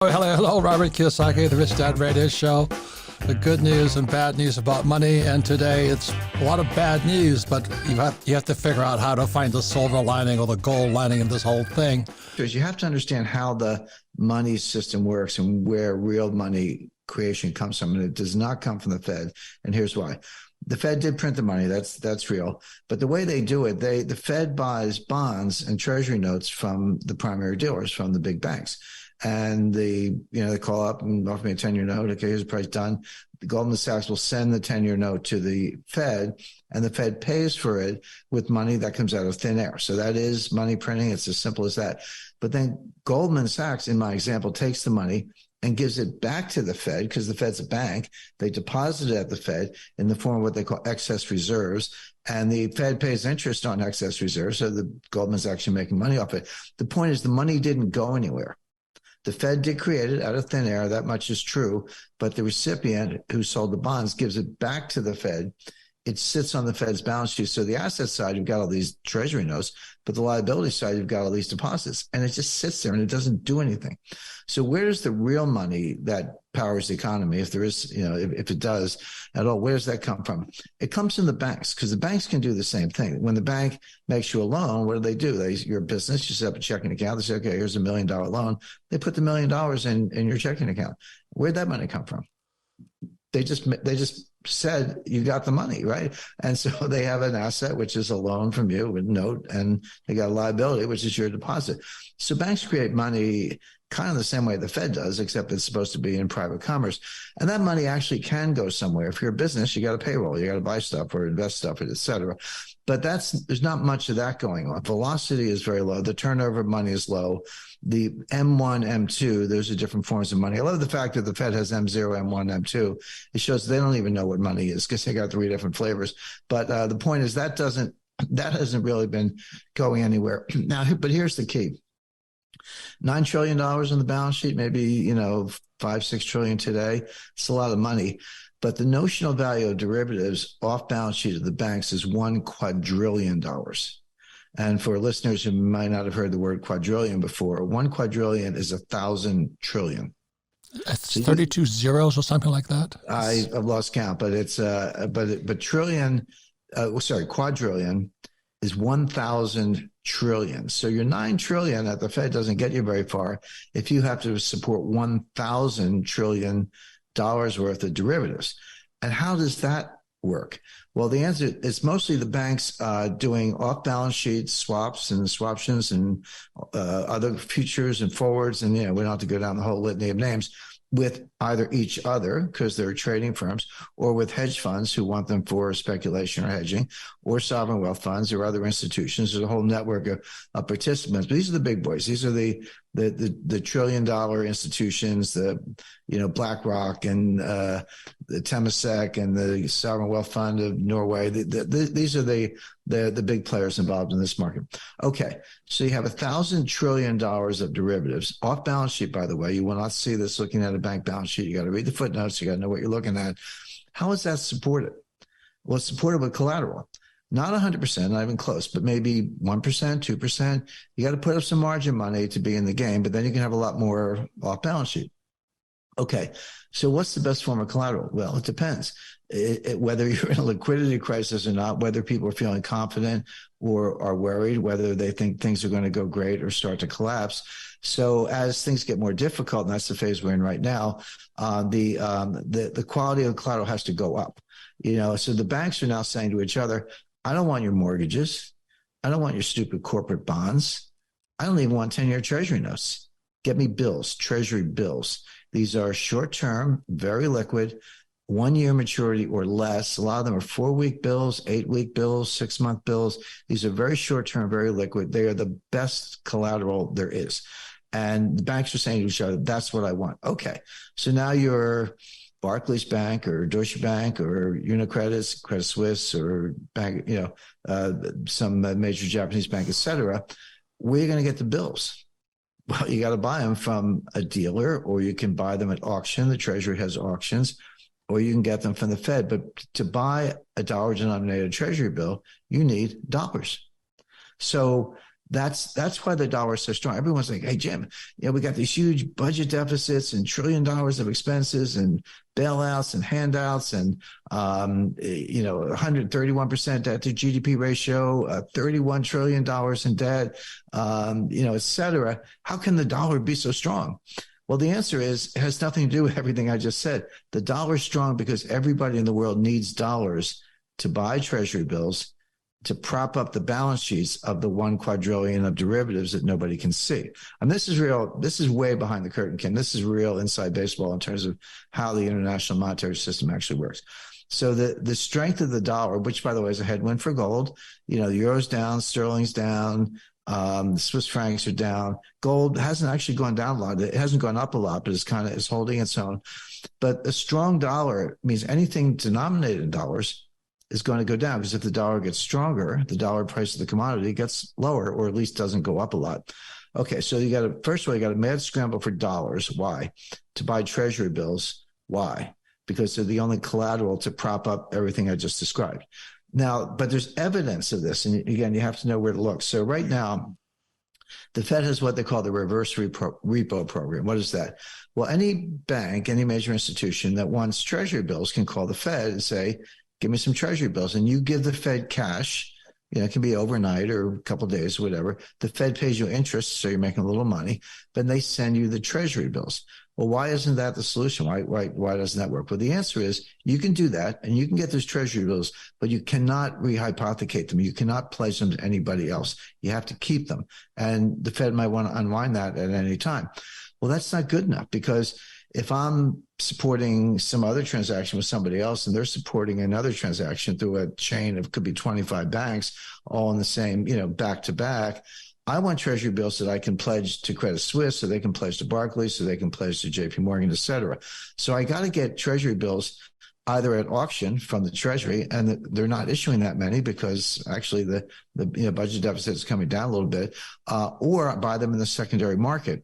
Hello, Robert Kiyosaki, the Rich Dad Radio Show. The good news and bad news about money, and today it's a lot of bad news, but you have to figure out how to find the silver lining or the gold lining in this whole thing. Because you have to understand how the money system works and where real money creation comes from, and it does not come from the Fed. And here's why. The Fed did print the money, that's real. But the way they do it, the Fed buys bonds and treasury notes from the primary dealers, from the big banks. And they call up and offer me a 10-year note. Okay, here's the price, done. The Goldman Sachs will send the 10-year note to the Fed, and the Fed pays for it with money that comes out of thin air. So that is money printing. It's as simple as that. But then Goldman Sachs, in my example, takes the money and gives it back to the Fed, because the Fed's a bank. They deposit it at the Fed in the form of what they call excess reserves. And the Fed pays interest on excess reserves. So the Goldman's actually making money off it. The point is, the money didn't go anywhere. The Fed did create it out of thin air. That much is true. But the recipient who sold the bonds gives it back to the Fed. It sits on the Fed's balance sheet. So the asset side, you've got all these treasury notes, but the liability side, you've got all these deposits, and it just sits there and it doesn't do anything. So where's the real money that powers the economy? If there is, if it does at all, where does that come from? It comes from the banks, because the banks can do the same thing. When the bank makes you a loan, what do? You're a business, you set up a checking account. They say, okay, here's $1 million loan. They put the $1 million in your checking account. Where'd that money come from? They just said you got the money, right? And so they have an asset, which is a loan from you with note, and they got a liability, which is your deposit. So banks create money kind of the same way the Fed does, except it's supposed to be in private commerce. And that money actually can go somewhere. If you're a business, you got to payroll, you got to buy stuff or invest stuff, et cetera. But there's not much of that going on. Velocity is very low. The turnover of money is low. The M1, M2, those are different forms of money. I love the fact that the Fed has M0, M1, M2. It shows they don't even know what money is, because they got 3 different flavors. But the point is that hasn't really been going anywhere. Now, but here's the key. $9 trillion on the balance sheet, maybe, 5-6 trillion today. It's a lot of money. But the notional value of derivatives off balance sheet of the banks is $1 quadrillion. And for listeners who might not have heard the word quadrillion before, 1 quadrillion is 1,000 trillion. It's 32 zeros or something like that. I've lost count, but it's but trillion. Quadrillion is 1,000 trillion. So your 9 trillion at the Fed doesn't get you very far if you have to support 1,000 trillion dollars worth of derivatives. And how does that work? Well, the answer is mostly the banks doing off-balance sheet swaps and swaptions and other futures and forwards. And, we don't have to go down the whole litany of names, with either each other, because they're trading firms, or with hedge funds who want them for speculation or hedging, or sovereign wealth funds or other institutions. There's a whole network of participants. But these are the big boys. These are the $1 trillion institutions, the BlackRock and the Temasek and the Sovereign Wealth Fund of Norway. These are the big players involved in this market. Okay, so you have $1,000 trillion of derivatives off balance sheet. By the way, you will not see this looking at a bank balance sheet. You got to read the footnotes. You got to know what you're looking at. How is that supported? Well, it's supported with collateral. Not 100%, not even close, but maybe 1%, 2%. You got to put up some margin money to be in the game, but then you can have a lot more off balance sheet. Okay, so what's the best form of collateral? Well, it depends. Whether you're in a liquidity crisis or not, whether people are feeling confident or are worried, whether they think things are going to go great or start to collapse. So as things get more difficult, and that's the phase we're in right now, the quality of the collateral has to go up. So the banks are now saying to each other, I don't want your mortgages. I don't want your stupid corporate bonds. I don't even want 10-year treasury notes. Get me bills, treasury bills. These are short-term, very liquid, 1-year maturity or less. A lot of them are 4-week bills, 8-week bills, 6-month bills. These are very short-term, very liquid. They are the best collateral there is. And the banks are saying to each other, that's what I want. Okay. So now you're Barclays Bank or Deutsche Bank or UniCredit, Credit Suisse or bank, some major Japanese bank, et cetera. Where are you going to get the bills? Well, you got to buy them from a dealer, or you can buy them at auction. The Treasury has auctions, or you can get them from the Fed. But to buy a dollar-denominated Treasury bill, you need dollars. So That's why the dollar is so strong. Everyone's like, hey, Jim, we got these huge budget deficits and $1 trillion of expenses and bailouts and handouts and, 131% debt to GDP ratio, $31 trillion in debt, et cetera. How can the dollar be so strong? Well, the answer is it has nothing to do with everything I just said. The dollar is strong because everybody in the world needs dollars to buy Treasury bills, to prop up the balance sheets of the 1 quadrillion of derivatives that nobody can see. And this is real. This is way behind the curtain, Ken. This is real inside baseball in terms of how the international monetary system actually works. So the strength of the dollar, which, by the way, is a headwind for gold, the euro's down, sterling's down, the Swiss francs are down. Gold hasn't actually gone down a lot. It hasn't gone up a lot, but it's holding its own. But a strong dollar means anything denominated in dollars is going to go down, because if the dollar gets stronger, the dollar price of the commodity gets lower, or at least doesn't go up a lot. Okay, so first of all, you got a mad scramble for dollars. Why? To buy Treasury bills. Why? Because they're the only collateral to prop up everything I just described. Now, but there's evidence of this. And again, you have to know where to look. So right now, the Fed has what they call the reverse repo program. What is that? Well, any bank, any major institution that wants Treasury bills can call the Fed and say, give me some Treasury bills. And you give the Fed cash. It can be overnight or a couple of days, whatever. The Fed pays you interest, so you're making a little money. Then they send you the Treasury bills. Well, why isn't that the solution? Why doesn't that work? Well, the answer is you can do that, and you can get those Treasury bills, but you cannot rehypothecate them. You cannot pledge them to anybody else. You have to keep them. And the Fed might want to unwind that at any time. Well, that's not good enough, because if I'm supporting some other transaction with somebody else and they're supporting another transaction through a chain of, could be 25 banks, all in the same, back to back, I want Treasury bills that I can pledge to Credit Suisse, so they can pledge to Barclays, so they can pledge to JP Morgan, et cetera. So I got to get Treasury bills either at auction from the Treasury, and they're not issuing that many because actually the budget deficit is coming down a little bit, or buy them in the secondary market.